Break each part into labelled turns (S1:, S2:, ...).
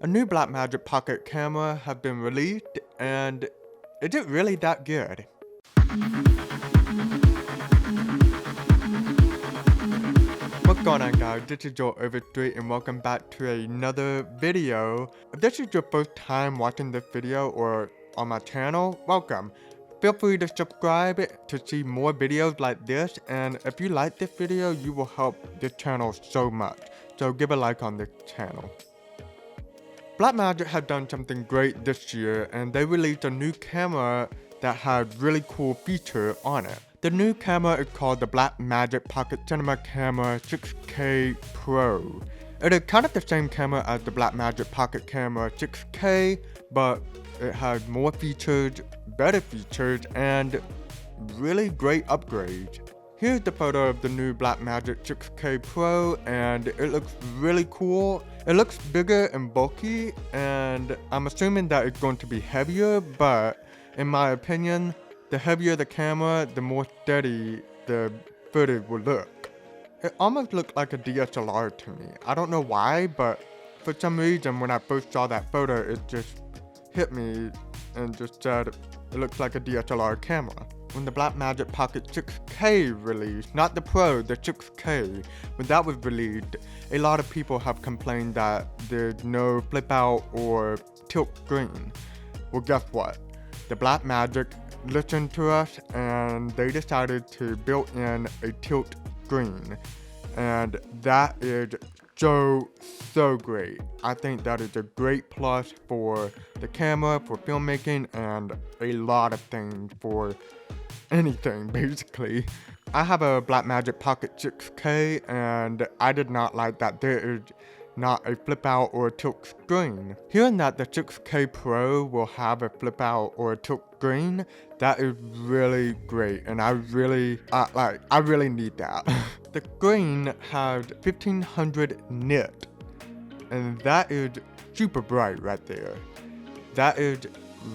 S1: A new Blackmagic Pocket camera has been released, and is it really that good? What's going on, guys? This is your Overstreet and welcome back to another video. If this is your first time watching this video or on my channel, welcome. Feel free to subscribe to see more videos like this, and if you like this video, you will help this channel so much. So give a like on this channel. Blackmagic has done something great this year, and they released a new camera that has really cool features on it. The new camera is called the Blackmagic Pocket Cinema Camera 6K Pro. It is kind of the same camera as the Blackmagic Pocket Camera 6K, but it has more features, better features, and really great upgrades. Here's the photo of the new Blackmagic 6K Pro, and it looks really cool. It looks bigger and bulky, and I'm assuming that it's going to be heavier, but in my opinion, the heavier the camera, the more steady the footage will look. It almost looked like a DSLR to me. I don't know why, but for some reason when I first saw that photo, it just hit me and just said it looks like a DSLR camera. When the Blackmagic Pocket 6K released, not the Pro, the 6K, when that was released, a lot of people have complained that there's no flip out or tilt screen. Well, guess what? The Blackmagic listened to us and they decided to build in a tilt screen. And that is so great. I think that is a great plus for the camera, for filmmaking, and a lot of things for anything basically. I have a Blackmagic Pocket 6K and I did not like that there is not a flip out or a tilt screen. Hearing that the 6K Pro will have a flip out or a tilt screen, that is really great, and I really need that. The screen has 1500 nit, and that is super bright right there. That is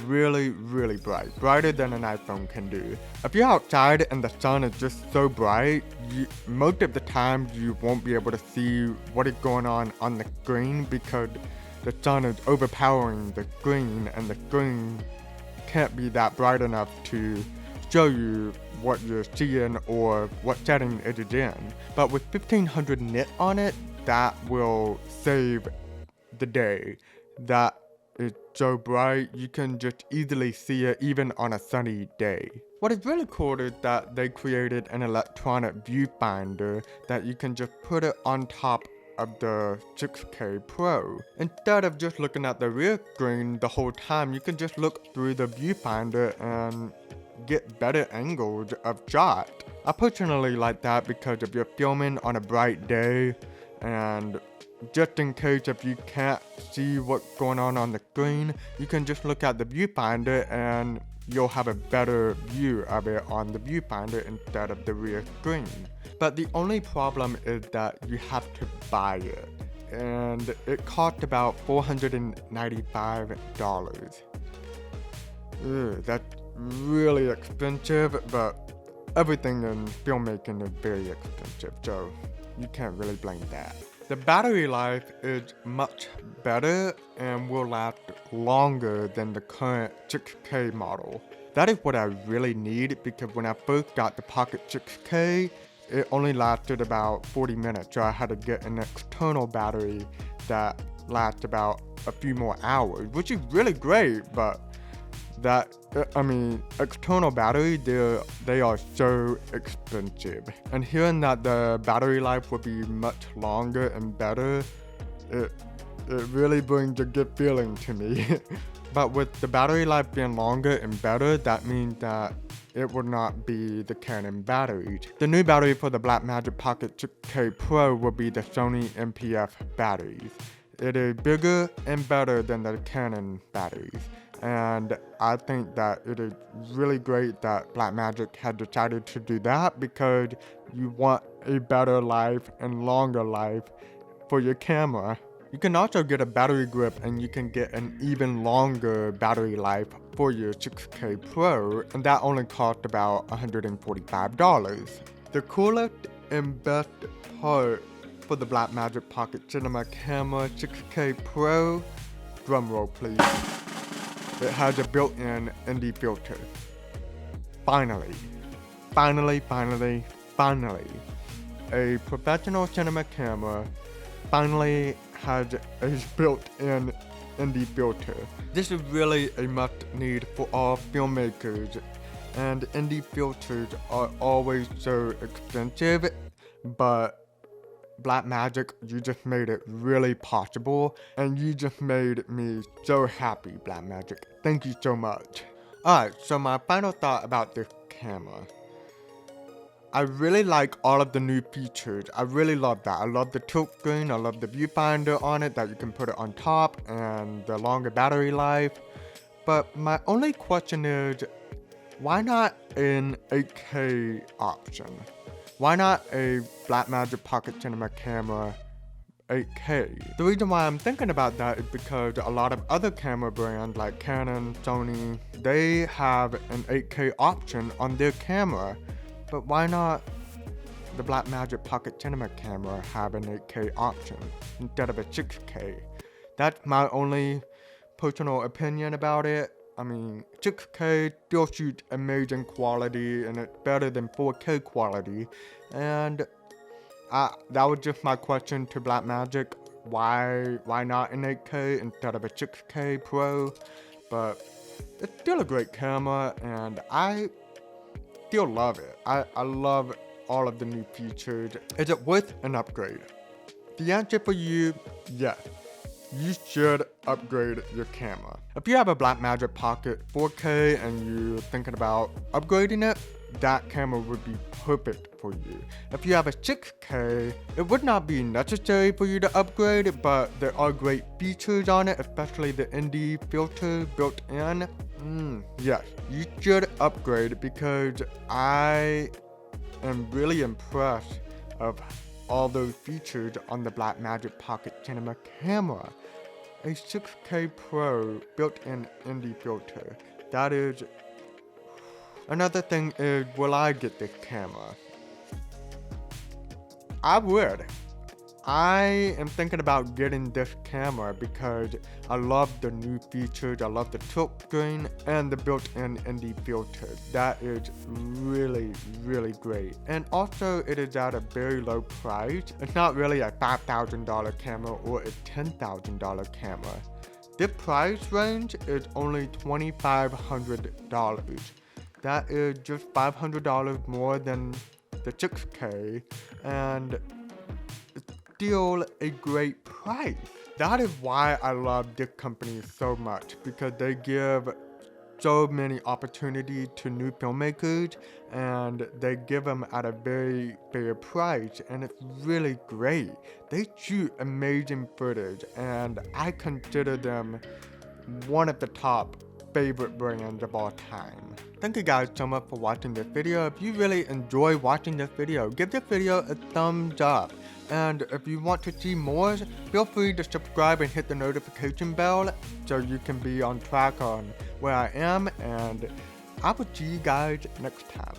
S1: really bright, brighter than an iPhone can do. If you're outside and the sun is just so bright, most of the time you won't be able to see what is going on the screen because the sun is overpowering the screen, and the screen can't be that bright enough to show you what you're seeing or what setting it is in. But with 1500 nit on it, that will save the day. That is so bright, you can just easily see it even on a sunny day. What is really cool is that they created an electronic viewfinder that you can just put it on top of the 6K Pro. Instead of just looking at the rear screen the whole time, you can just look through the viewfinder and get better angles of shot. I personally like that because if you're filming on a bright day, and just in case if you can't see what's going on the screen, you can just look at the viewfinder and you'll have a better view of it on the viewfinder instead of the rear screen. But the only problem is that you have to buy it, and it cost about $495. That's really expensive, but everything in filmmaking is very expensive, so you can't really blame that. The battery life is much better and will last longer than the current 6K model. That is what I really need, because when I first got the Pocket 6K, it only lasted about 40 minutes, so I had to get an external battery that lasts about a few more hours, which is really great, but external battery, they are so expensive. And hearing that the battery life will be much longer and better, it really brings a good feeling to me. But with the battery life being longer and better, that means that it will not be the Canon batteries. The new battery for the Blackmagic Pocket 6K Pro will be the Sony MPF batteries. It is bigger and better than the Canon batteries. And I think that it is really great that Blackmagic had decided to do that, because you want a better life and longer life for your camera. You can also get a battery grip, and you can get an even longer battery life for your 6K Pro, and that only cost about $145. The coolest and best part for the Blackmagic Pocket Cinema Camera 6K Pro drum roll please. It has a built-in ND filter. Finally, a professional cinema camera finally has a built-in ND filter. This is really a must-need for all filmmakers, and ND filters are always so expensive, but Blackmagic, you just made it really possible, and you just made me so happy, Blackmagic. Thank you so much. Alright, so my final thought about this camera. I really like all of the new features. I really love that. I love the tilt screen, I love the viewfinder on it that you can put it on top, and the longer battery life. But my only question is, why not an 8K option? Why not a Blackmagic Pocket Cinema camera 8K? The reason why I'm thinking about that is because a lot of other camera brands like Canon, Sony, they have an 8K option on their camera. But why not the Blackmagic Pocket Cinema camera have an 8K option instead of a 6K? That's my only personal opinion about it. I mean, 6K still shoots amazing quality and it's better than 4K quality. And that was just my question to Blackmagic. Why not an 8K instead of a 6K Pro? But it's still a great camera and I still love it. I love all of the new features. Is it worth an upgrade? The answer for you, yes. You should upgrade your camera. If you have a Blackmagic Pocket 4K and you're thinking about upgrading it, that camera would be perfect for you. If you have a 6K, it would not be necessary for you to upgrade, but there are great features on it, especially the ND filter built in. Yes, you should upgrade because I am really impressed of all those features on the Blackmagic Pocket Cinema camera. A 6K Pro built-in ND filter. That is... Another thing is, will I get this camera? I would. I am thinking about getting this camera because I love the new features, I love the tilt screen, and the built-in ND filter. That is really, really great. And also, it is at a very low price. It's not really a $5,000 camera or a $10,000 camera. The price range is only $2,500. That is just $500 more than the 6K, and still a great price. That is why I love this company so much, because they give so many opportunities to new filmmakers and they give them at a very fair price, and it's really great. They shoot amazing footage and I consider them one of the top favorite brands of all time. Thank you guys so much for watching this video. If you really enjoy watching this video, give this video a thumbs up. And if you want to see more, feel free to subscribe and hit the notification bell so you can be on track on where I am, and I will see you guys next time.